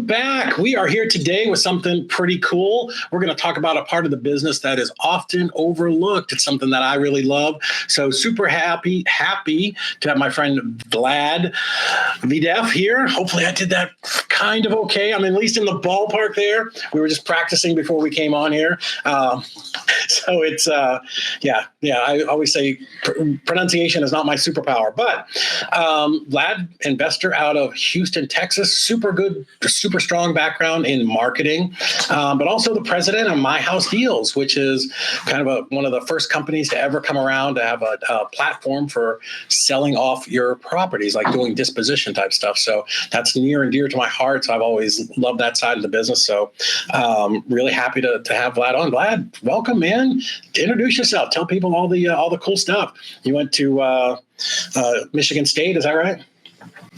back. We are here today with something pretty cool. We're going to talk about a part of the business that is often overlooked. It's something that I really love. So super happy to have my friend Vlad Vidaeff here. Hopefully I did that kind of okay. I'm at least in the ballpark there. We were just practicing before we came on here. So it's, I always say pronunciation is not my superpower. But Vlad, investor out of Houston, Texas, super strong background in marketing, but also the president of My House Deals, which is kind of one of the first companies to ever come around to have a platform for selling off your properties, like doing disposition type stuff. So that's near and dear to my heart. So I've always loved that side of the business. So really happy to have Vlad on. Vlad, welcome, man. Introduce yourself. Tell people all the cool stuff. You went to Michigan State, is that right?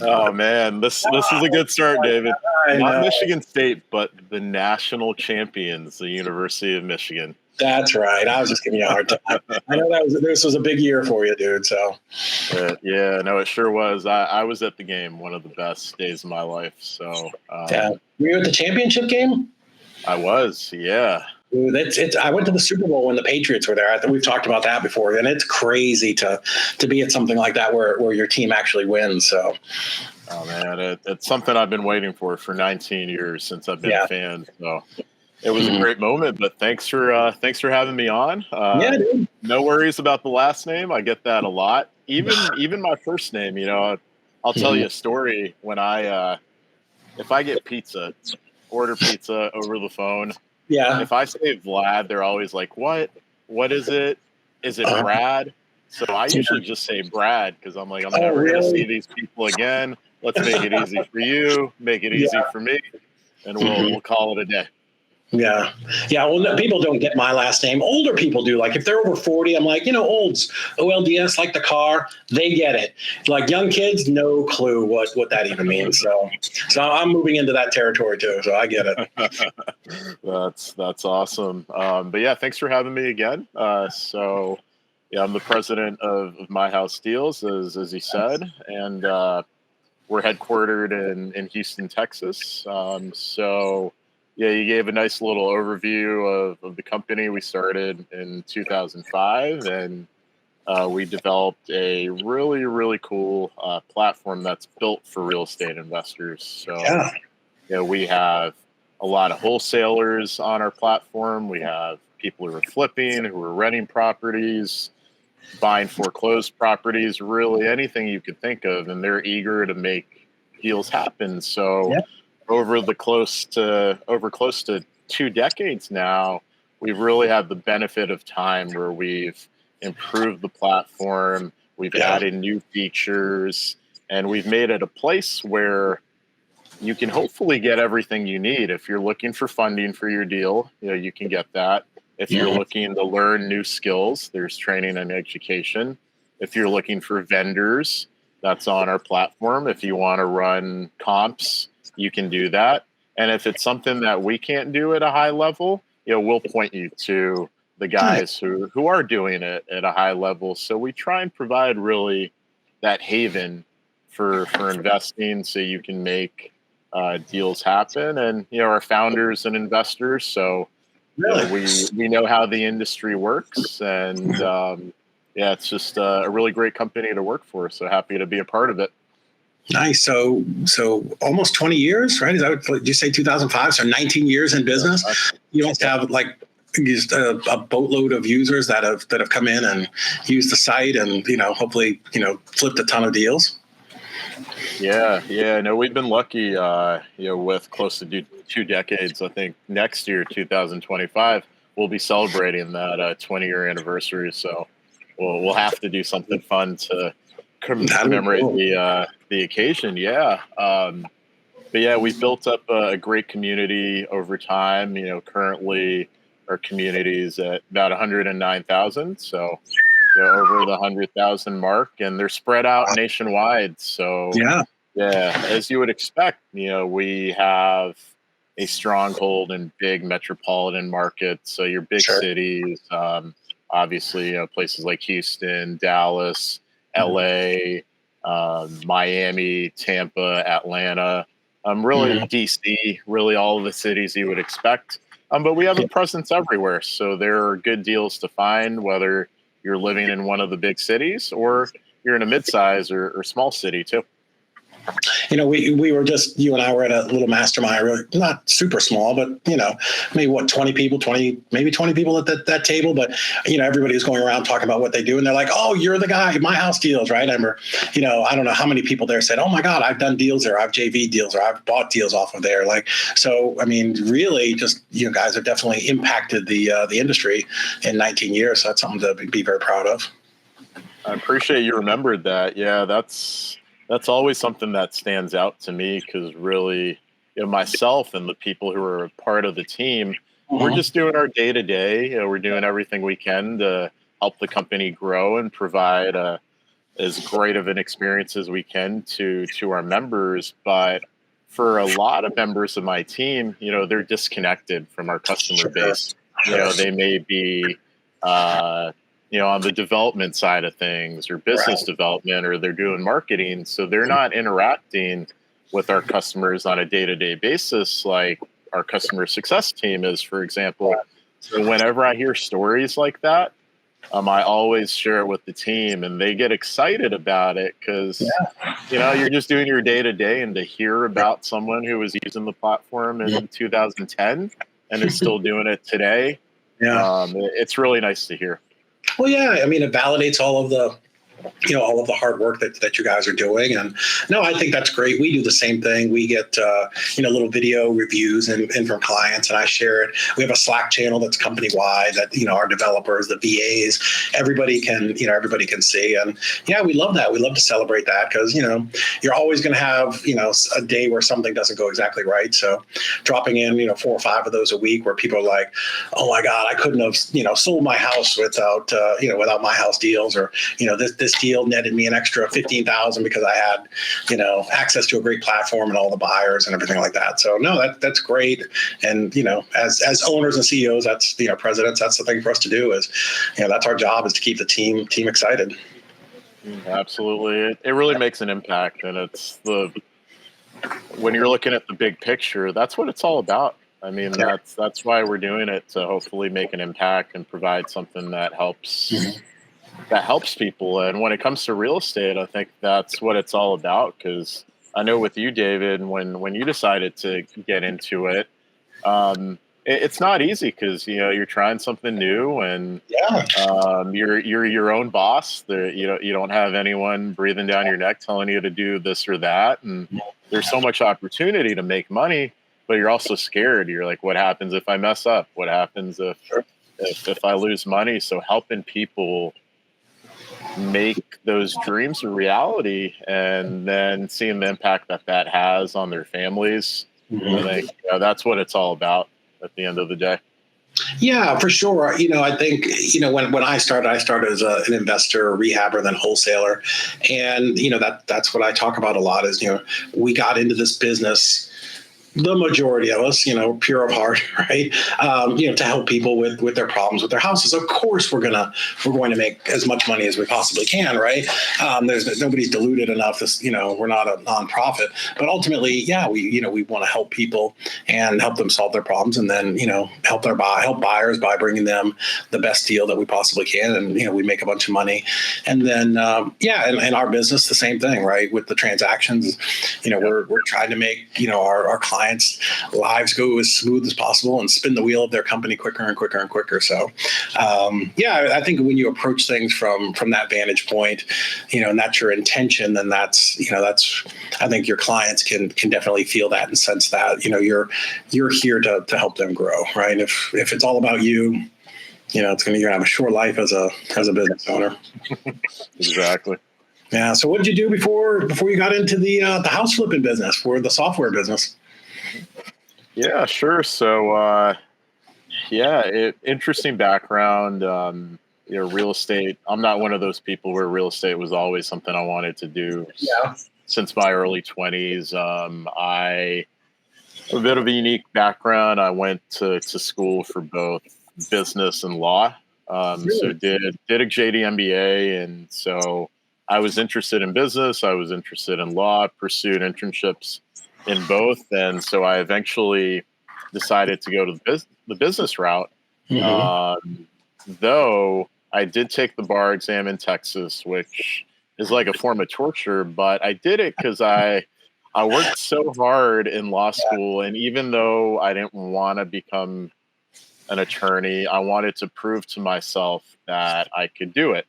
Oh man, this is a good start, David. Not Michigan State, but the national champions, the University of Michigan. That's right. I was just giving you a hard time. I know this was a big year for you, dude. So it sure was. I was at the game, one of the best days of my life. So were you at the championship game? I was, yeah. Dude, I went to the Super Bowl when the Patriots were there. I think we've talked about that before, and it's crazy to be at something like that where your team actually wins. So, oh man, it's something I've been waiting for 19 years since I've been a fan. So it was a great moment. But thanks for having me on. Dude. No worries about the last name. I get that a lot. Even my first name. I'll tell you a story. When if I get order pizza over the phone. Yeah. If I say Vlad, they're always like, "What? What is it? Is it Brad?" So I usually just say Brad because I'm like, I'm never going to see these people again. Let's make it easy for you, make it easy for me, and we'll call it a day. Yeah. Well, no, people don't get my last name. Older people do. Like if they're over 40, I'm like, olds, OLDS, like the car, they get it. Like young kids, no clue what that even means. So I'm moving into that territory too. So I get it. That's awesome. But yeah, thanks for having me again. I'm the president of My House Deals, as you said, and we're headquartered in Houston, Texas. Yeah, you gave a nice little overview of the company. We started in 2005, and we developed a really, really cool platform that's built for real estate investors. So, we have a lot of wholesalers on our platform. We have people who are flipping, who are renting properties, buying foreclosed properties, really anything you could think of, and they're eager to make deals happen. So. Over close to 2 decades now, we've really had the benefit of time where we've improved the platform, we've added new features, and we've made it a place where you can hopefully get everything you need. If you're looking for funding for your deal, you can get that. If you're looking to learn new skills, there's training and education. If you're looking for vendors, that's on our platform. If you want to run comps, you can do that. And if it's something that we can't do at a high level, we'll point you to the guys who are doing it at a high level. So we try and provide really that haven for investing so you can make deals happen. And, our founders and investors. So we know how the industry works. And it's just a really great company to work for. So happy to be a part of it. Nice. So almost 20 years, right? Is that did you say 2005? So 19 years in business. You must have just a boatload of users that have come in and used the site and, hopefully, flipped a ton of deals. Yeah. No, we've been lucky, with close to 2 decades. I think next year, 2025, we'll be celebrating that 20-year anniversary. So we'll have to do something fun to commemorate the occasion. But yeah, we've built up a great community over time. Currently our community is at about 109,000. So over the 100,000 mark, and they're spread out nationwide. So as you would expect, we have a stronghold in big metropolitan markets. So your big cities, obviously, places like Houston, Dallas, LA, Miami, Tampa, Atlanta. Really DC, really all of the cities you would expect. But we have a presence everywhere. So there are good deals to find, whether you're living in one of the big cities or you're in a mid-size or small city too. We were just, you and I were at a little mastermind, really not super small, but, maybe 20 people, 20 people at that table. But, everybody was going around talking about what they do. And they're like, oh, you're the guy, my house deals, right? I remember, I don't know how many people there said, oh my God, I've done deals there. I've JV deals or I've bought deals off of there. So, really just, guys have definitely impacted the industry in 19 years. So that's something to be very proud of. I appreciate you remembered that. Yeah, that's always something that stands out to me because really, myself and the people who are a part of the team, we're just doing our day to day. We're doing everything we can to help the company grow and provide as great of an experience as we can to our members. But for a lot of members of my team, they're disconnected from our customer base. They may be on the development side of things or business development, or they're doing marketing. So they're not interacting with our customers on a day-to-day basis like our customer success team is, for example. So whenever I hear stories like that, I always share it with the team and they get excited about it because, you're just doing your day-to-day, and to hear about someone who was using the platform in 2010 and is still doing it today, it's really nice to hear. Well, yeah, it validates all of the hard work that you guys are doing. And no, I think that's great. We do the same thing. We get, little video reviews and from clients, and I share it. We have a Slack channel that's company wide that, our developers, the VAs, everybody can see. And yeah, we love that. We love to celebrate that because, you're always going to have, a day where something doesn't go exactly right. So dropping in, 4 or 5 of those a week where people are like, oh my God, I couldn't have, sold my house without my house deals, or, this deal netted me an extra $15,000 because I had, access to a great platform and all the buyers and everything like that. So no, that's great. And, as owners and CEOs, that's, presidents, that's the thing for us to do is, that's our job, is to keep the team excited. Absolutely. It really makes an impact. And when you're looking at the big picture, that's what it's all about. That's why we're doing it, to hopefully make an impact and provide something that helps people. And when it comes to real estate, I think that's what it's all about. Because I know with you, David, when you decided to get into it, it's not easy because you're trying something new, and you're your own boss. You don't have anyone breathing down your neck telling you to do this or that, and there's so much opportunity to make money, but you're also scared. You're like, what happens if I mess up? What happens if I lose money? So helping people make those dreams a reality, and then seeing the impact that has on their families. I think that's what it's all about at the end of the day. Yeah, for sure. I think, when I started as an investor, rehabber, then wholesaler. And, that's what I talk about a lot is, we got into this business, the majority of us, pure of heart, right? To help people with their problems with their houses. Of course, we're going to make as much money as we possibly can, right? Nobody's diluted enough. We're not a nonprofit, but ultimately, we want to help people and help them solve their problems, and then, help buyers by bringing them the best deal that we possibly can. And, we make a bunch of money. And then, and our business, the same thing, right? With the transactions, we're trying to make, our clients' lives go as smooth as possible and spin the wheel of their company quicker and quicker and quicker. So, I think when you approach things from that vantage point, and that's your intention, then that's I think your clients can definitely feel that and sense that, you're here to help them grow, right? If it's all about you, you're gonna have a short life as a business owner. Exactly. Yeah. So what did you do before you got into the house flipping business, for the software business? Yeah, sure. So, interesting background. Real estate. I'm not one of those people where real estate was always something I wanted to do since my early 20s. I have a bit of a unique background. I went to school for both business and law. So did a JD MBA, and so I was interested in business. I was interested in law. Pursued internships in both. And so I eventually decided to go to the business route. Um, though I did take the bar exam in Texas, which is like a form of torture, but I did it because I worked so hard in law school, and even though I didn't want to become an attorney, I wanted to prove to myself that I could do it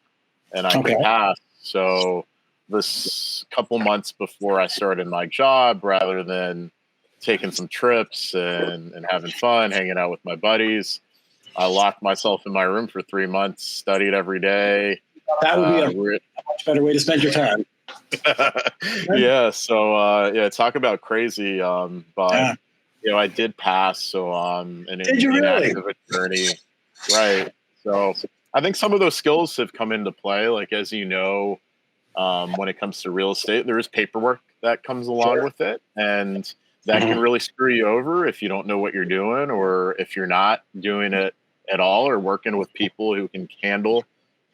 and I Okay. could pass. So this couple months before I started my job, rather than taking some trips and having fun, hanging out with my buddies, I locked myself in my room for 3 months, studied every day. That would be a much better way to spend your time. Yeah. So yeah, talk about crazy. But I did pass. So Did you really? active attorney, right? So I think some of those skills have come into play. Like as you know, when it comes to real estate, there is paperwork that comes along with it, and that can really screw you over if you don't know what you're doing, or if you're not doing it at all, or working with people who can handle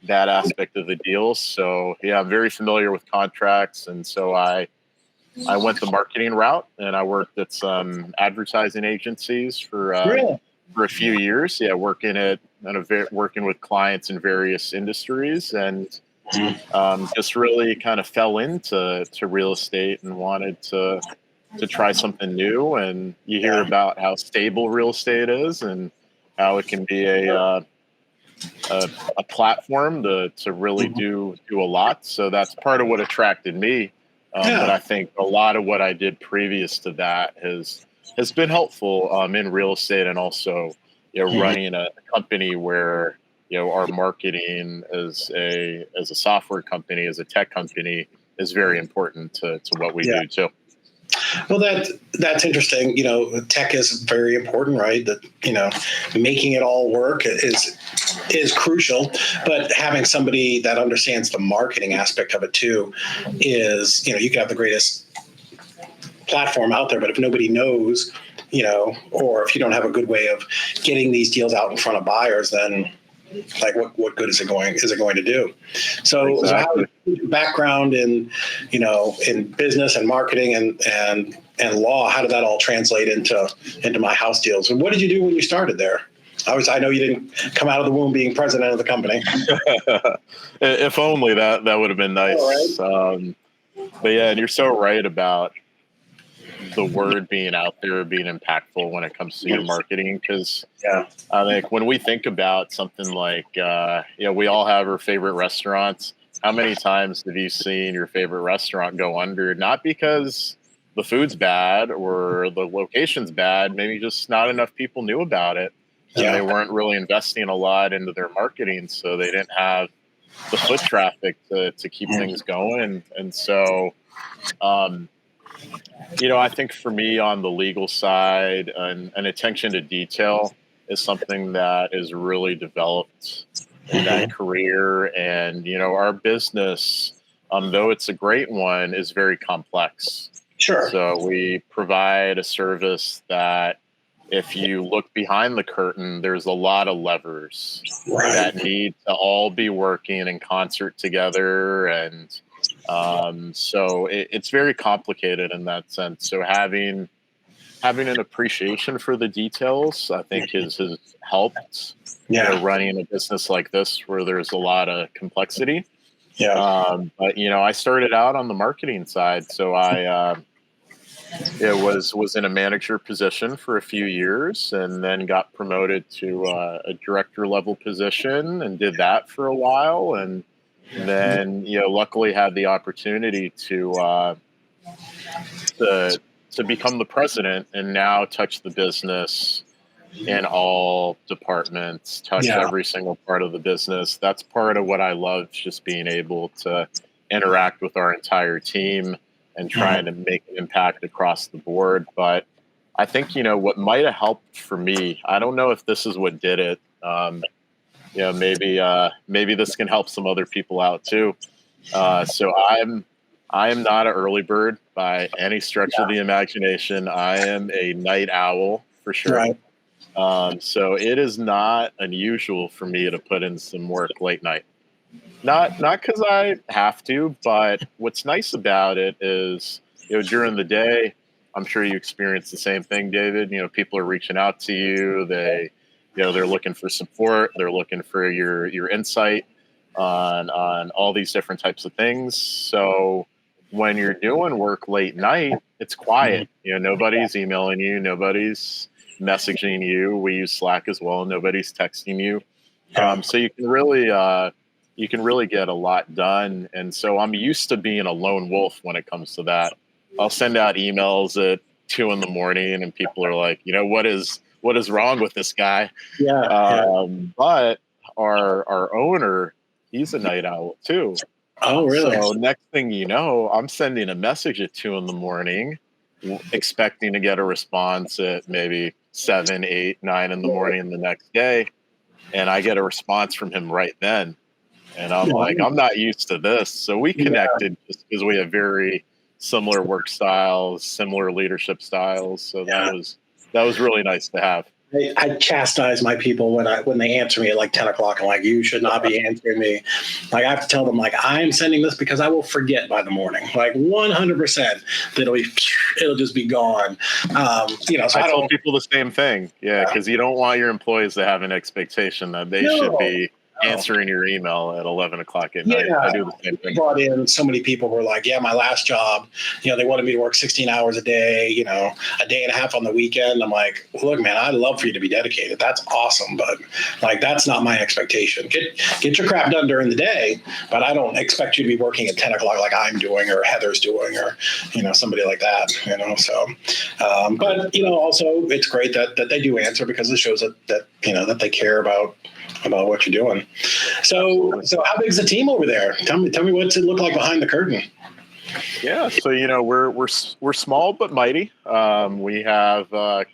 that aspect of the deal. So yeah, I'm very familiar with contracts, and so I went the marketing route, and I worked at some advertising agencies for a few years. Yeah, working with clients in various industries, and just really kind of fell into real estate and wanted to try something new. And you hear about how stable real estate is, and how it can be a platform to really do a lot. So that's part of what attracted me. But I think a lot of what I did previous to that has been helpful in real estate, and also running a company where our marketing as a software company, as a tech company, is very important to what we do too. Well, that's interesting. Tech is very important, right? That making it all work is crucial, but having somebody that understands the marketing aspect of it too is, you can have the greatest platform out there, but if nobody knows, or if you don't have a good way of getting these deals out in front of buyers, then like what good is it going to do? So, Exactly. So how background in business and marketing and law, how did that all translate into my house deals? And what did you do when you started there? I know you didn't come out of the womb being president of the company. If only that would have been nice. Right. But yeah, and you're so right about the word being out there, being impactful when it comes to your marketing. Because I think when we think about something like, we all have our favorite restaurants. How many times have you seen your favorite restaurant go under? Not because the food's bad or the location's bad, maybe just not enough people knew about it. And they weren't really investing a lot into their marketing, so they didn't have the foot traffic to keep things going. And so, I think for me on the legal side, an attention to detail is something that is really developed in that career. And, our business, though it's a great one, is very complex. Sure. So we provide a service that, if you look behind the curtain, there's a lot of levers that need to all be working in concert together. And so it's very complicated in that sense. So having an appreciation for the details, I think, has helped. Running a business like this where there's a lot of complexity. But I started out on the marketing side, so I was in a manager position for a few years, and then got promoted to a director level position, and did that for a while, and then luckily had the opportunity to become the president, and now touch the business in all departments, touch every single part of the business. That's part of what I love, just being able to interact with our entire team and trying to make an impact across the board. But I think, what might have helped for me, I don't know if this is what did it. Maybe this can help some other people out too. So I am not an early bird by any stretch of the imagination. I am a night owl for sure. So it is not unusual for me to put in some work late night. Not because I have to, but what's nice about it is, during the day, I'm sure you experience the same thing, David. People are reaching out to you. They're looking for support. They're looking for your insight on all these different types of things. So when you're doing work late night, it's quiet. Nobody's emailing you. Nobody's messaging you. We use Slack as well. Nobody's texting you. So you can really get a lot done. And so I'm used to being a lone wolf when it comes to that. I'll send out emails at 2 a.m. and people are like, what is wrong with this guy? But our owner, he's a night owl too. Oh, really? So next thing you know, I'm sending a message at 2 a.m, expecting to get a response at maybe 7, 8, 9 in the morning the next day. And I get a response from him right then. And I'm like, I'm not used to this. So we connected just because we have very similar work styles, similar leadership styles. So that was really nice to have. I chastise my people when they answer me at like 10 o'clock. I'm like, you should not be answering me. Like, I have to tell them, like, I'm sending this because I will forget by the morning. Like 100% it'll just be gone. So I tell people the same thing. Yeah, because you don't want your employees to have an expectation that they should be answering your email at 11 o'clock at night. I do the same thing. Brought in so many people were like, my last job, they wanted me to work 16 hours a day, a day and a half on the weekend. I'm like, look, man, I'd love for you to be dedicated. That's awesome. But like, that's not my expectation. Get your crap done during the day, but I don't expect you to be working at 10 o'clock like I'm doing or Heather's doing or, somebody like that, so, but, also it's great that they do answer because it shows that they care about what you're doing. So how big is the team over there? Tell me what's it look like behind the curtain? Yeah, so we're small but mighty. We have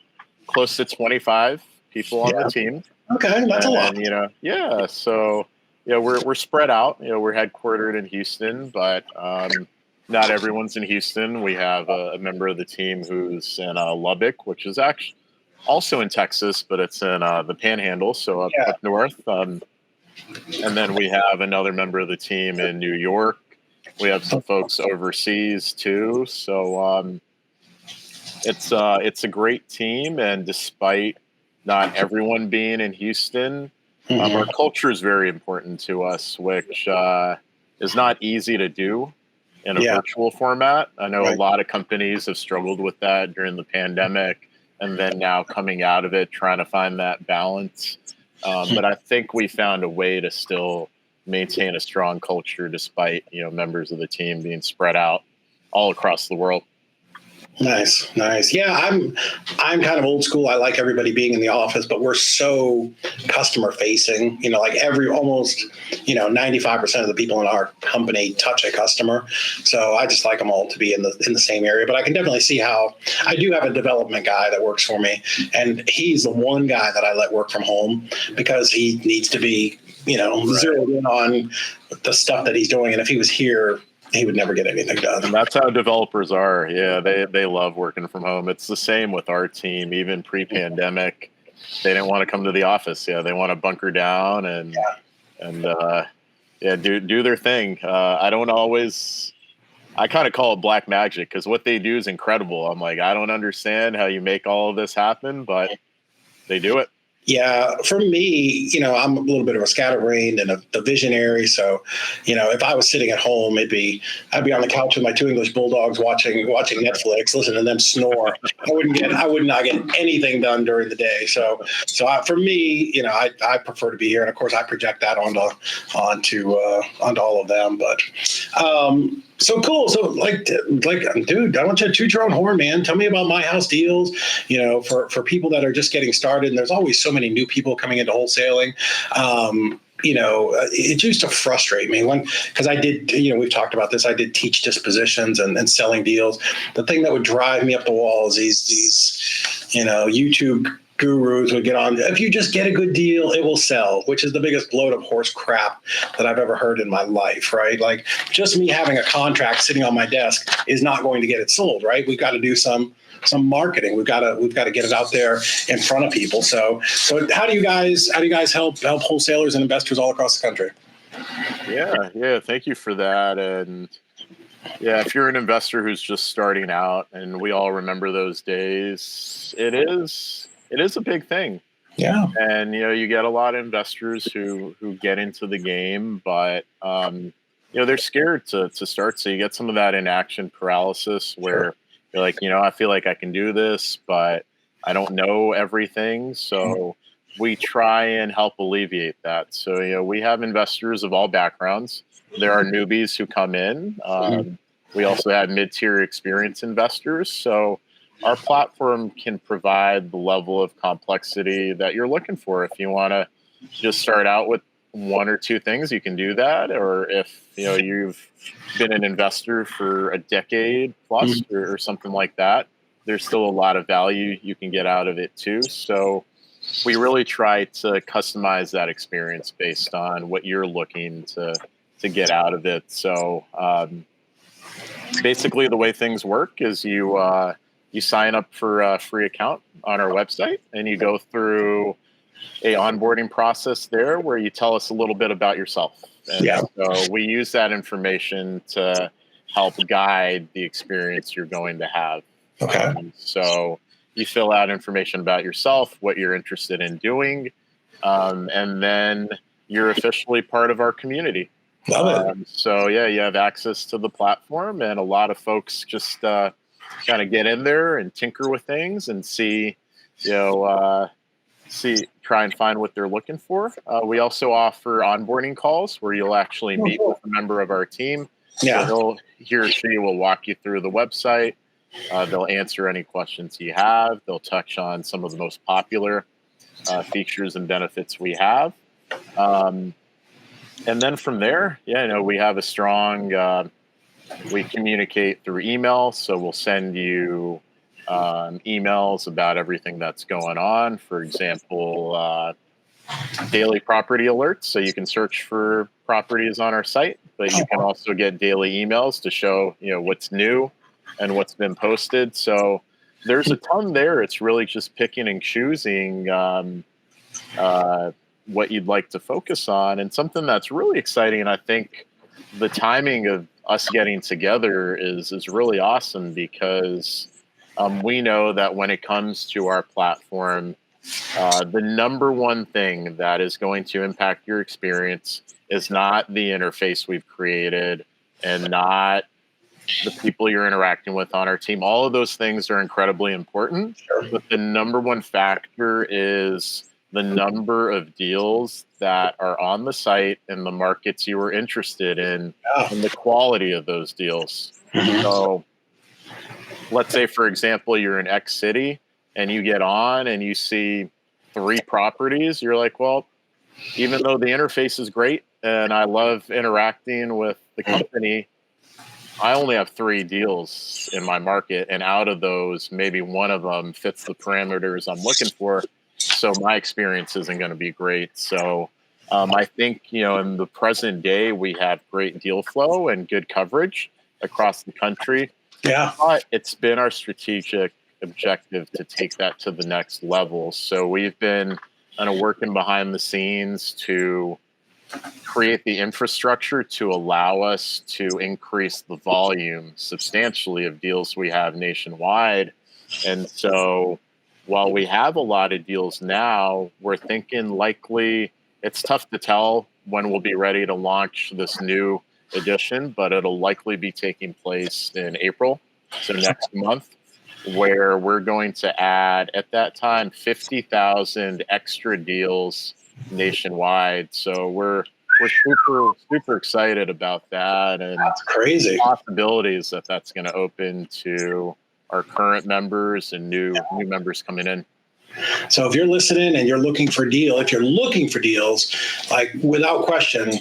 close to 25 people on the team. Okay, that's a lot. So we're spread out. We're headquartered in Houston, but not everyone's in Houston. We have a member of the team who's in Lubbock, which is actually also in Texas, but it's in the Panhandle, so up north. And then we have another member of the team in New York. We have some folks overseas too. So it's a great team, and despite not everyone being in Houston, our culture is very important to us, which is not easy to do in a virtual format. I know a lot of companies have struggled with that during the pandemic. And then now coming out of it, trying to find that balance. But I think we found a way to still maintain a strong culture despite, members of the team being spread out all across the world. Nice. Yeah, I'm kind of old school. I like everybody being in the office, but we're so customer facing. Like almost 95% of the people in our company touch a customer. So I just like them all to be in the same area. But I can definitely see how I do have a development guy that works for me, and he's the one guy that I let work from home because he needs to be zeroed in on the stuff that he's doing. And if he was here, he would never get anything done. And that's how developers are. Yeah, they love working from home. It's the same with our team. Even pre-pandemic, they didn't want to come to the office. Yeah, they want to bunker down and do their thing. I don't always. I kind of call it black magic because what they do is incredible. I'm like, I don't understand how you make all of this happen, but they do it. Yeah, for me, I'm a little bit of a scatterbrained and a visionary. So, if I was sitting at home, I'd be on the couch with my 2 English bulldogs watching Netflix, listening to them snore. I would not get anything done during the day. So for me, I prefer to be here, and of course, I project that onto all of them. But so cool. So like, dude, I want you to toot your own horn, man. Tell me about My House Deals. For people that are just getting started, and there's always so many new people coming into wholesaling. It used to frustrate me because I did, we've talked about this. I did teach dispositions and selling deals. The thing that would drive me up the wall is these YouTube gurus would get on. If you just get a good deal, it will sell, which is the biggest load of horse crap that I've ever heard in my life, right? Like, just me having a contract sitting on my desk is not going to get it sold, right? We've got to do some marketing. We've got to get it out there in front of people. So how do you guys help wholesalers and investors all across the country? Yeah. Thank you for that. And Yeah, if you're an investor who's just starting out, and we all remember those days, it is a big thing. Yeah. And you get a lot of investors who get into the game, but they're scared to start. So you get some of that inaction paralysis where you're like, I feel like I can do this, but I don't know everything. So we try and help alleviate that. So we have investors of all backgrounds. There are newbies who come in. We also have mid-tier experienced investors. So our platform can provide the level of complexity that you're looking for. If you want to just start out with one or two things, you can do that. Or if you've been an investor for a decade plus or something like that, there's still a lot of value you can get out of it too. So we really try to customize that experience based on what you're looking to get out of it. So basically, the way things work is you sign up for a free account on our website, and you go through a onboarding process there where you tell us a little bit about yourself. And so we use that information to help guide the experience you're going to have. Okay. So you fill out information about yourself, what you're interested in doing, and then you're officially part of our community. Love it. So you have access to the platform, and a lot of folks just kind of get in there and tinker with things and try and find what they're looking for. We also offer onboarding calls where you'll actually meet with a member of our team. Yeah. So he or she will walk you through the website. They'll answer any questions you have. They'll touch on some of the most popular features and benefits we have. And then from there, we have a strong, we communicate through email. So we'll send you emails about everything that's going on. For example, daily property alerts. So you can search for properties on our site, but you can also get daily emails to show, what's new and what's been posted. So there's a ton there. It's really just picking and choosing what you'd like to focus on. And something that's really exciting, and I think the timing of us getting together is really awesome, because we know that when it comes to our platform, the number one thing that is going to impact your experience is not the interface we've created and not the people you're interacting with on our team. All of those things are incredibly important, but the number one factor is the number of deals that are on the site and the markets you are interested in and the quality of those deals. So let's say, for example, you're in X city and you get on and you see 3 properties. You're like, well, even though the interface is great and I love interacting with the company, I only have 3 deals in my market. And out of those, maybe one of them fits the parameters I'm looking for. So my experience isn't going to be great. So I think, in the present day, we have great deal flow and good coverage across the country. Yeah. But it's been our strategic objective to take that to the next level. So we've been kind of working behind the scenes to create the infrastructure to allow us to increase the volume substantially of deals we have nationwide. And so while we have a lot of deals now, we're thinking likely, it's tough to tell when we'll be ready to launch this new edition, but it'll likely be taking place in April, so next month, where we're going to add, at that time, 50,000 extra deals nationwide. So we're super excited about that, and that's crazy possibilities that's going to open to our current members and new members coming in. So if you're listening and you're looking for deals, like without question,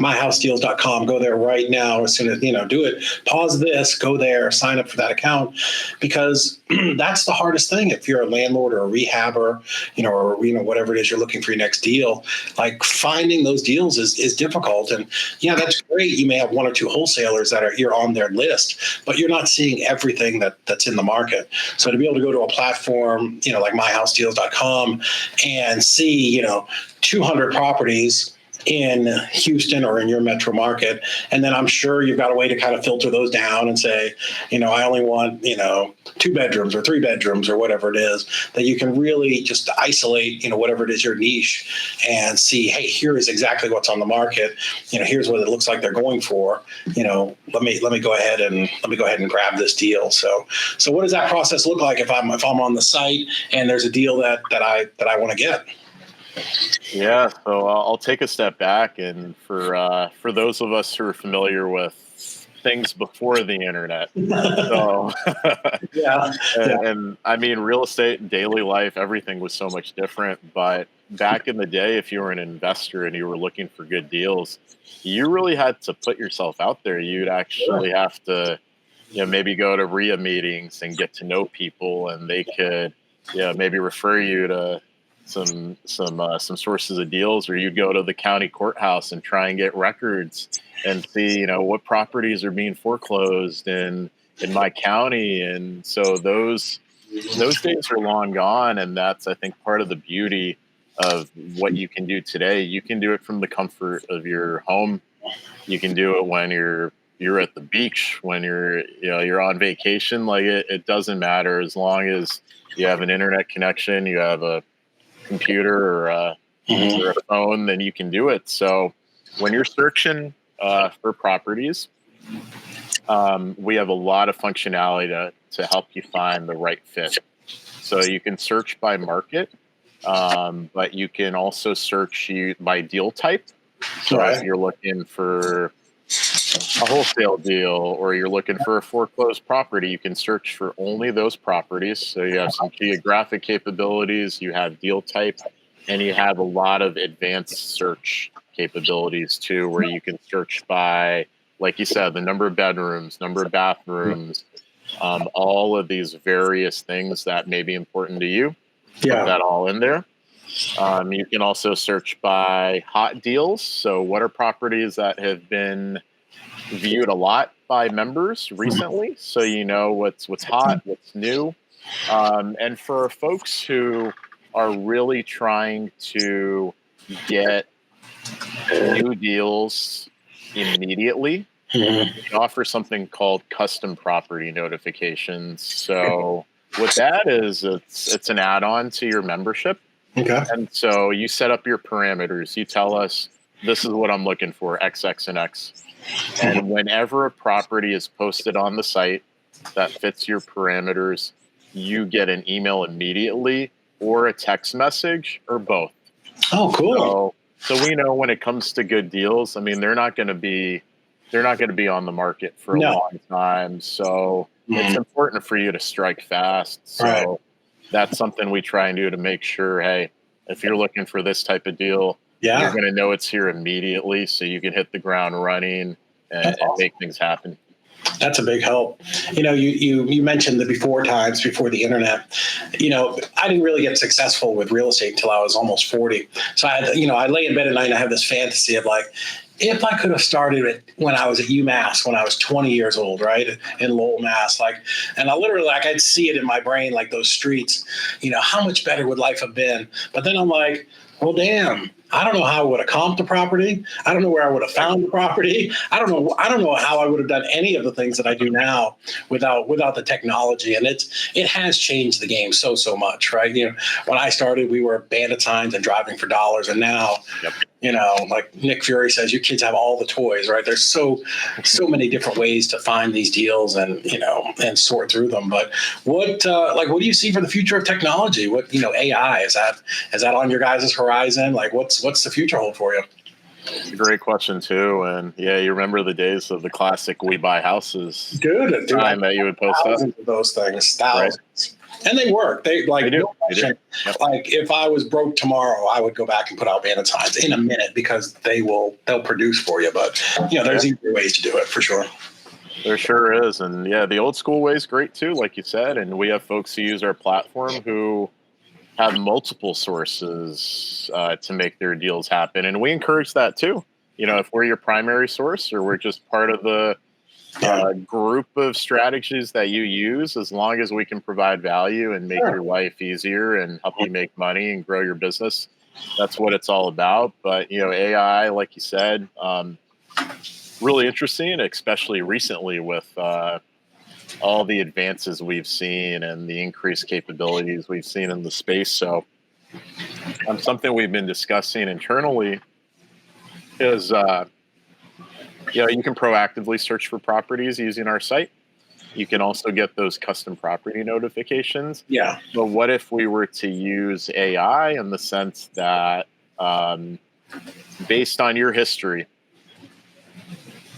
myhousedeals.com, go there right now. As soon as, do it, pause this, go there, sign up for that account, because that's the hardest thing. If you're a landlord or a rehabber, or, whatever it is you're looking for your next deal, like finding those deals is difficult. And that's great. You may have 1 or 2 wholesalers that you're on their list, but you're not seeing everything that's in the market. So to be able to go to a platform, like myhousedeals.com and see, 200 properties in Houston or in your metro market. And then I'm sure you've got a way to kind of filter those down and say, I only want, 2 bedrooms or 3 bedrooms or whatever it is, that you can really just isolate, whatever it is your niche, and see, hey, here is exactly what's on the market. Here's what it looks like they're going for. Let me go ahead and grab this deal. So what does that process look like if I'm on the site and there's a deal that I want to get? Yeah, so I'll take a step back, and for those of us who are familiar with things before the internet, so Yeah. and I mean, real estate and daily life, everything was so much different. But back in the day, if you were an investor and you were looking for good deals, you really had to put yourself out there. You'd actually have to, maybe go to RIA meetings and get to know people, and they could, maybe refer you to some sources of deals, or you'd go to the county courthouse and try and get records and see, what properties are being foreclosed in my county. And so those days are long gone, and that's, I think, part of the beauty of what you can do today. You can do it from the comfort of your home. You can do it when you're at the beach, when you're on vacation. Like it doesn't matter, as long as you have an internet connection, you have a computer or a phone, then you can do it. So when you're searching for properties, we have a lot of functionality to help you find the right fit. So you can search by market, but you can also search by deal type. So if you're looking for a wholesale deal, or you're looking for a foreclosed property, you can search for only those properties. So you have some geographic capabilities, you have deal type, and you have a lot of advanced search capabilities too, where you can search by, like you said, the number of bedrooms, number of bathrooms, all of these various things that may be important to you. Put that all in there. You can also search by hot deals. So what are properties that have been viewed a lot by members recently? So what's hot, what's new. And for folks who are really trying to get new deals immediately, we offer something called custom property notifications. So what that is, it's an add-on to your membership. Okay. And so you set up your parameters. You tell us, this is what I'm looking for, X, X, and X. And whenever a property is posted on the site that fits your parameters, you get an email immediately, or a text message, or both. Oh, cool. So we know when it comes to good deals, I mean, they're not going to be on the market for a long time. So it's important for you to strike fast. So that's something we try and do to make sure, hey, if you're looking for this type of deal, you're going to know it's here immediately, so you can hit the ground running and make things happen. That's a big help. You mentioned the before times, before the internet. I didn't really get successful with real estate until I was almost 40. So I lay in bed at night and I have this fantasy of like, if I could have started it when I was at UMass, when I was 20 years old, right, in Lowell, Mass, and I literally, I'd see it in my brain, like those streets, how much better would life have been? But then I'm like, well, damn, I don't know how I would have comped the property. I don't know where I would have found the property. I don't know how I would have done any of the things that I do now without the technology. And it has changed the game so much, right? When I started, we were bandit signs and driving for dollars, and now, like Nick Fury says, you kids have all the toys, right? There's so many different ways to find these deals and sort through them. But what do you see for the future of technology? What AI, is that on your guys' horizon? Like what's the future hold for you? It's a great question too. And you remember the days of the classic "We Buy Houses" time that you would post thousands of those things, thousands. Right. And they work. They do. Yep. Like if I was broke tomorrow, I would go back and put out bandit signs in a minute, because they'll produce for you. But there's easier ways to do it for sure. There sure is. And the old school way is great too, like you said. And we have folks who use our platform who have multiple sources to make their deals happen. And we encourage that too. If we're your primary source, or we're just part of the group of strategies that you use, as long as we can provide value and make your life easier and help you make money and grow your business, that's what it's all about. But, AI, like you said, really interesting, especially recently with all the advances we've seen and the increased capabilities we've seen in the space. So something we've been discussing internally is, you can proactively search for properties using our site. You can also get those custom property notifications. Yeah. But what if we were to use AI in the sense that, based on your history,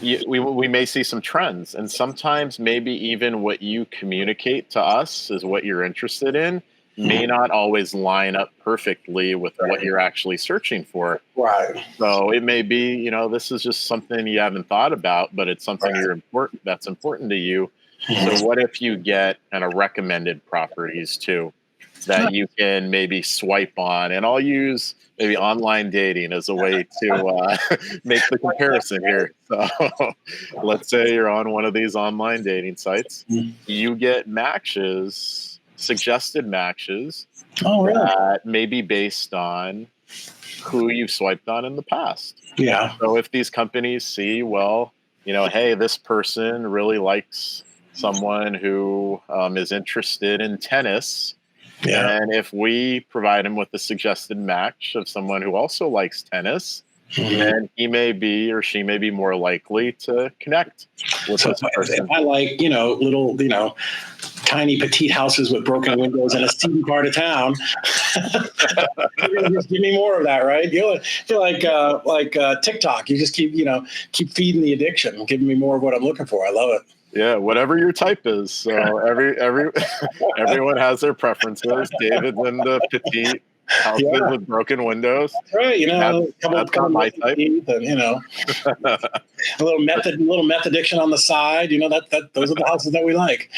we may see some trends, and sometimes maybe even what you communicate to us is what you're interested in may not always line up perfectly with what you're actually searching for. Right. So it may be, this is just something you haven't thought about, but it's something that's important to you. So what if you get kind of recommended properties too that you can maybe swipe on? And I'll use maybe online dating as a way to make the comparison here. So let's say you're on one of these online dating sites. You get matches, suggested matches that may be based on who you've swiped on in the past. Yeah. So if these companies see, well, hey, this person really likes someone who is interested in tennis. Yeah. And if we provide him with a suggested match of someone who also likes tennis, then he may be or she may be more likely to connect with this person. If I like, little, tiny petite houses with broken windows in a seedy part of town, just give me more of that, right? You're like TikTok. You just keep feeding the addiction, giving me more of what I'm looking for. I love it. Yeah, whatever your type is. So everyone has their preferences. David's in the petite houses with broken windows. Right, that's not my type. And, a little meth addiction on the side. Those are the houses that we like.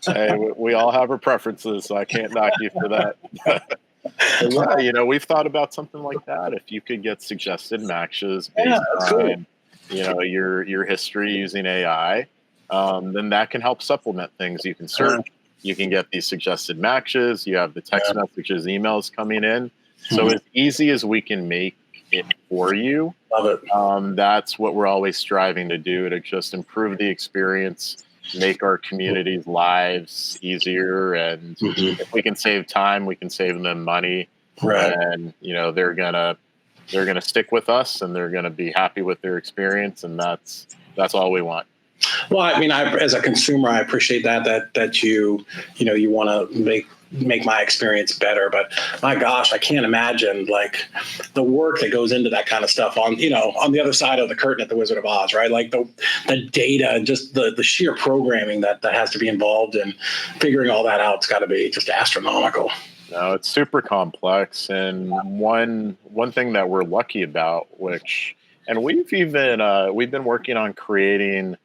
Hey, we all have our preferences, so I can't knock you for that. But yeah, we've thought about something like that. If you could get suggested matches based on your history using AI. Then that can help supplement things. You can search, you can get these suggested matches, you have the text messages, emails coming in. So as easy as we can make it for you, love it. That's what we're always striving to do, to just improve the experience, make our communities' lives easier. And if we can save time, we can save them money. Right. And, they're gonna stick with us and they're gonna be happy with their experience. And that's all we want. Well, I mean, as a consumer, I appreciate that you want to make my experience better. But my gosh, I can't imagine like the work that goes into that kind of stuff on the other side of the curtain at the Wizard of Oz, right? Like the data and just the sheer programming that has to be involved in figuring all that out. It's got to be just astronomical. No, it's super complex. And one thing that we're lucky about, and we've been working on creating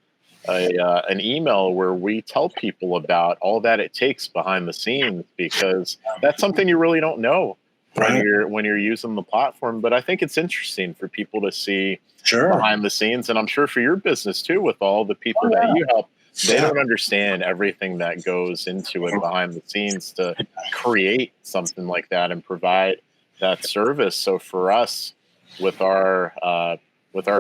an email where we tell people about all that it takes behind the scenes, because that's something you really don't know when you're using the platform. But I think it's interesting for people to see behind the scenes, and I'm sure for your business too, with all the people that you help, they don't understand everything that goes into it behind the scenes to create something like that and provide that service. So for us, with our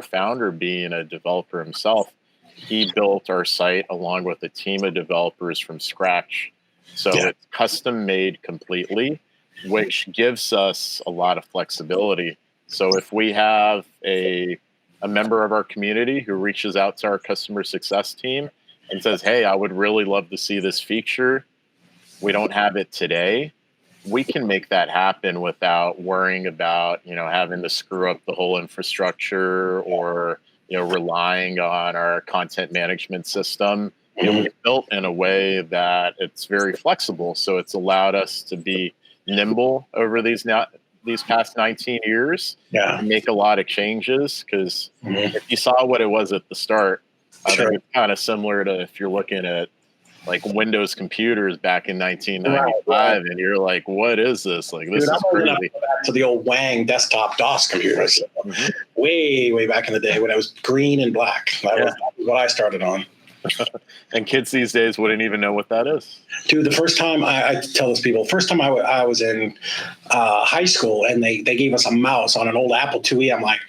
founder being a developer himself, he built our site along with a team of developers from scratch. So it's custom made completely, which gives us a lot of flexibility. So if we have a member of our community who reaches out to our customer success team and says, hey, I would really love to see this feature, we don't have it today, we can make that happen without worrying about, having to screw up the whole infrastructure or relying on our content management system. It was built in a way that it's very flexible. So it's allowed us to be nimble over these past 19 years and make a lot of changes. Because if you saw what it was at the start, I think it's kind of similar to if you're looking at like Windows computers back in 1995, and you're like, "What is this? Like, this is crazy." Go back to the old Wang desktop DOS computers, way back in the day when it was green and black. That was what I started on. And kids these days wouldn't even know what that is. Dude, the first time I tell this people, first time I was in high school and they gave us a mouse on an old Apple IIe. I'm like,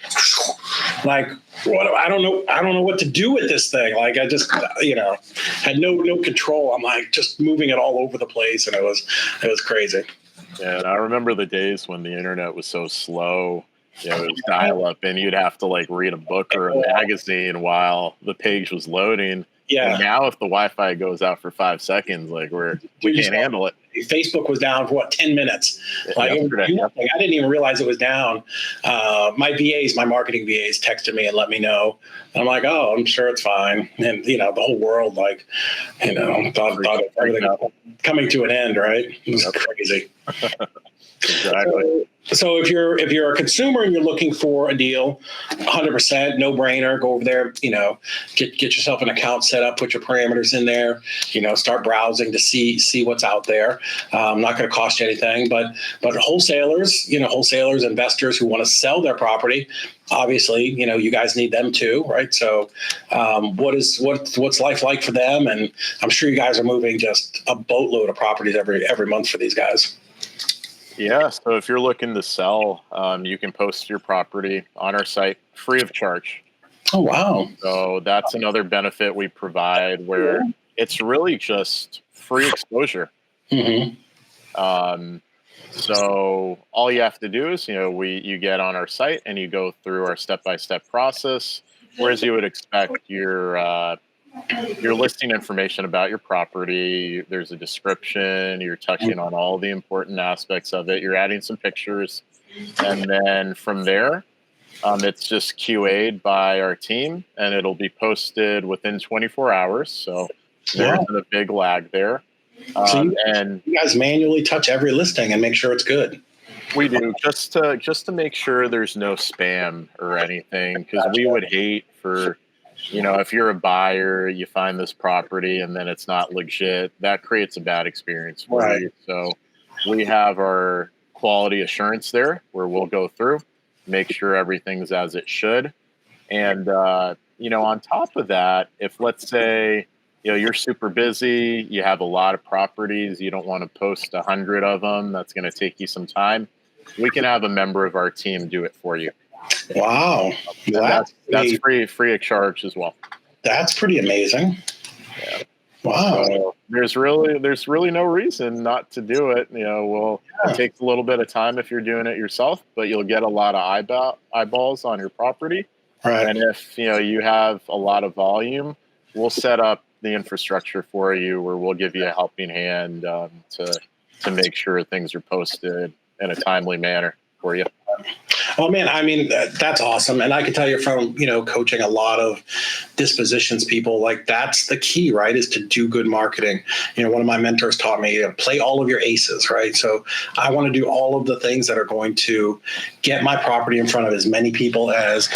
what? I don't know what to do with this thing. Like I just, had no control. I'm like just moving it all over the place. And it was crazy. Yeah, and I remember the days when the internet was so slow. It was dial up and you'd have to like read a book or a magazine while the page was loading. Yeah. And now if the Wi-Fi goes out for 5 seconds, like we can't handle it. Facebook was down for 10 minutes. Like I didn't even realize it was down. My marketing VAs texted me and let me know. And I'm like, oh, I'm sure it's fine. And the whole world, thought everything was coming to an end, right? It was crazy. Exactly. So if you're a consumer and you're looking for a deal, 100% no brainer, go over there, get yourself an account set up, put your parameters in there, start browsing to see what's out there. Not going to cost you anything, but wholesalers, investors who want to sell their property, obviously, you guys need them too, right? So what's life like for them? And I'm sure you guys are moving just a boatload of properties every month for these guys. Yeah, so if you're looking to sell, you can post your property on our site free of charge. Oh, wow. So that's another benefit we provide where it's really just free exposure. Mm-hmm. So all you have to do is, you get on our site and you go through our step-by-step process, whereas you would expect your listing information about your property. There's a description. You're touching on all the important aspects of it. You're adding some pictures. And then from there, it's just QA'd by our team and it'll be posted within 24 hours. So there isn't a big lag there. So you guys manually touch every listing and make sure it's good. We do just to make sure there's no spam or anything, because we would hate for, if you're a buyer, you find this property and then it's not legit, that creates a bad experience for you. So we have our quality assurance there where we'll go through, make sure everything's as it should. And, on top of that, if let's say, you're super busy, you have a lot of properties, you don't want to post 100 of them, that's going to take you some time, we can have a member of our team do it for you. Wow. That's free of charge as well. That's pretty amazing. Yeah. Wow. So there's really no reason not to do it. It takes a little bit of time if you're doing it yourself, but you'll get a lot of eyeballs on your property. Right. And if you have a lot of volume, we'll set up the infrastructure for you where we'll give you a helping hand to make sure things are posted in a timely manner for you. Oh man, I mean, that's awesome. And I can tell you from, coaching a lot of dispositions people, like that's the key, right? Is to do good marketing. One of my mentors taught me to play all of your aces, right? So I want to do all of the things that are going to get my property in front of as many people as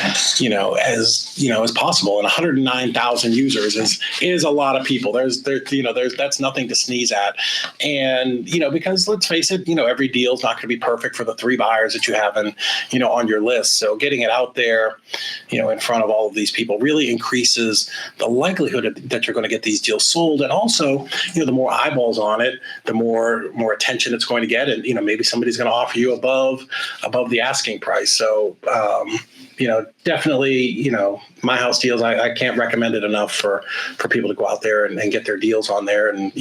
possible. And 109,000 users is a lot of people. There's that's nothing to sneeze at. And, because let's face it, every deal is not going to be perfect for the 3 buyers that you have on your list. So getting it out there, in front of all of these people really increases the likelihood that you're going to get these deals sold. And also, the more eyeballs on it, the more attention it's going to get. And, maybe somebody's going to offer you above the asking price. So, definitely, My House Deals, I can't recommend it enough for people to go out there and get their deals on there. And,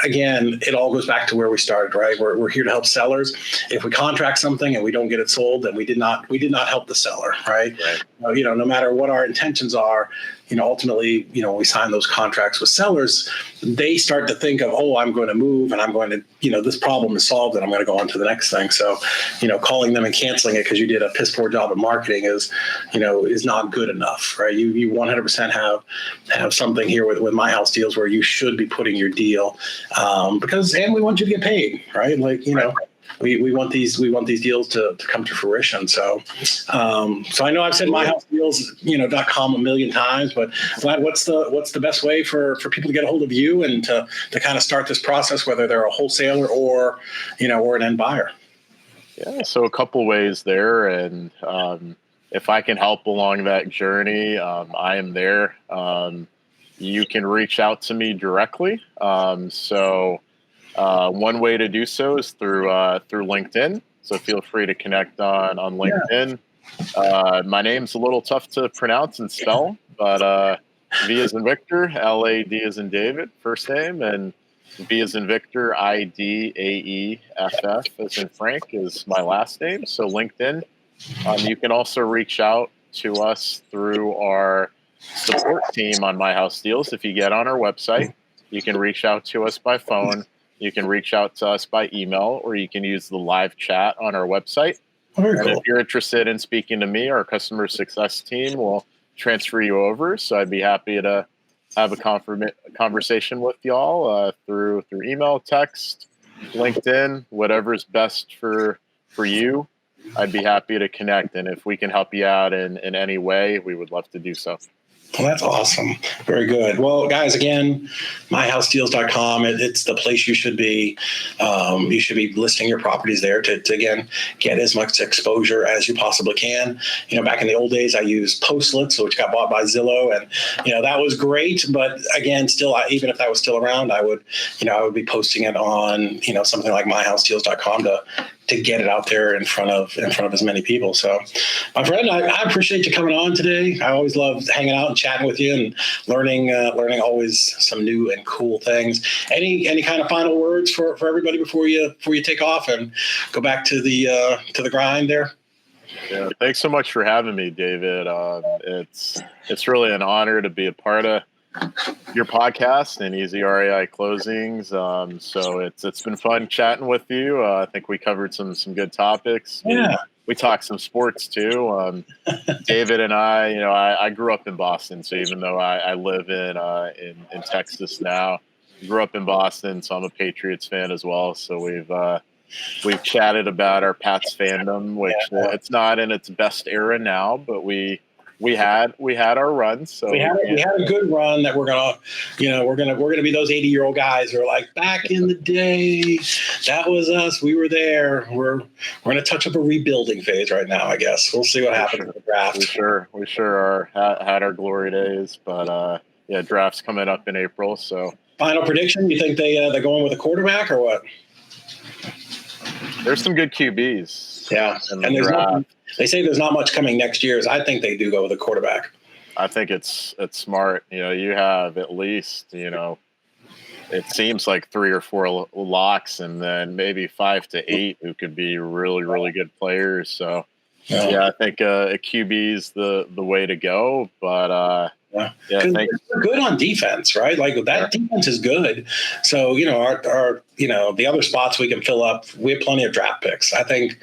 again, it all goes back to where we started, right? We're here to help sellers. If we contract something and we don't get it sold, then we did not help the seller, right? No matter what our intentions are, ultimately, when we sign those contracts with sellers, they start to think of, oh, I'm going to move and I'm going to, this problem is solved and I'm going to go on to the next thing. So, calling them and canceling it because you did a piss poor job of marketing is not good enough, right? You 100% have something here with My House Deals where you should be putting your deal and we want you to get paid, right? We want these deals to come to fruition. So I know I've said myhousedeals.com a million times, but Vlad, what's the best way for people to get a hold of you and to kind of start this process, whether they're a wholesaler or an end buyer? Yeah, so a couple ways there, and if I can help along that journey, I am there. you can reach out to me directly. One way to do so is through LinkedIn. So feel free to connect on LinkedIn. My name's a little tough to pronounce and spell, but V as in Victor, LAD as in David, first name, and V as in Victor, IDAEFF as in Frank is my last name. So LinkedIn. You can also reach out to us through our support team on My House Deals. If you get on our website, you can reach out to us by phone. You can reach out to us by email, or you can use the live chat on our website. Very and cool. If you're interested in speaking to me, our customer success team will transfer you over. So I'd be happy to have a conversation with y'all through email, text, LinkedIn, whatever's best for you. I'd be happy to connect. And if we can help you out in any way, we would love to do so. Well, that's awesome. Very good. Well, guys, again, myhousedeals.com. It's the place you should be. You should be listing your properties there to again, get as much exposure as you possibly can. Back in the old days, I used Postlets, which got bought by Zillow. And, that was great. But again, still, even if that was still around, I would be posting it on, something like myhousedeals.com to get it out there in front of as many people. So, my friend, I appreciate you coming on today. I always love hanging out and chatting with you and learning always some new and cool things. Any kind of final words for everybody before you take off and go back to the grind there? Yeah, thanks so much for having me, David. It's really an honor to be a part of your podcast and Easy REI Closings. So it's been fun chatting with you. I think we covered some good topics. Yeah. We talked some sports too. David and I grew up in Boston. So even though I live in Texas now, grew up in Boston. So I'm a Patriots fan as well. So we've chatted about our Pats fandom, which it's not in its best era now, but we had our runs. So we had a good run that we're gonna be those 80-year-old guys who are like, back in the day, that was us. We were there. We're in a touch of a rebuilding phase right now. I guess we'll see what happens in the draft. We sure had our glory days, but draft's coming up in April. So final prediction: you think they're going with a quarterback or what? There's some good QBs. Yeah, and they say there's not much coming next year. I think they do go with a quarterback. I think it's smart. You have at least, it seems like 3 or 4 locks and then maybe 5 to 8 who could be really, really good players. So, I think a QB is the way to go. But, they're good on defense, right? Like that defense is good. So, our the other spots we can fill up, we have plenty of draft picks. I think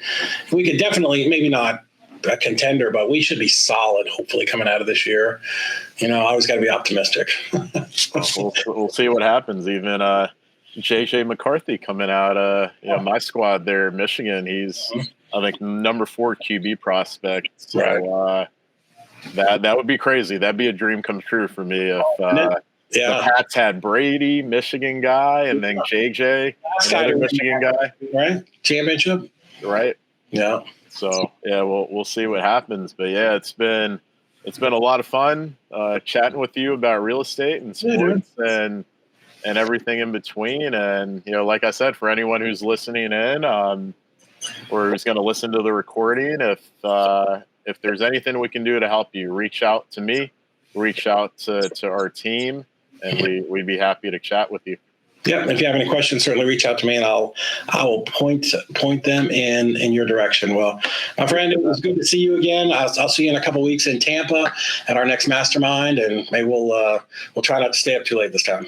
we could definitely, maybe not a contender, but we should be solid, hopefully, coming out of this year. I always got to be optimistic. We'll see what happens. Even JJ McCarthy coming out, my squad there, Michigan, he's, I think, number 4 QB prospect. So, right. That would be crazy. That'd be a dream come true for me if the Pats had Brady, Michigan guy, and then JJ, another Michigan guy, right? Championship, right? Yeah. So we'll see what happens. But it's been a lot of fun chatting with you about real estate and sports and everything in between. And like I said, for anyone who's listening in or who's going to listen to the recording, if there's anything we can do to help you, reach out to me, reach out to our team, and we'd be happy to chat with you. Yeah, if you have any questions, certainly reach out to me, and I will point them in your direction. Well, my friend, it was good to see you again. I'll see you in a couple of weeks in Tampa at our next mastermind, and maybe we'll try not to stay up too late this time.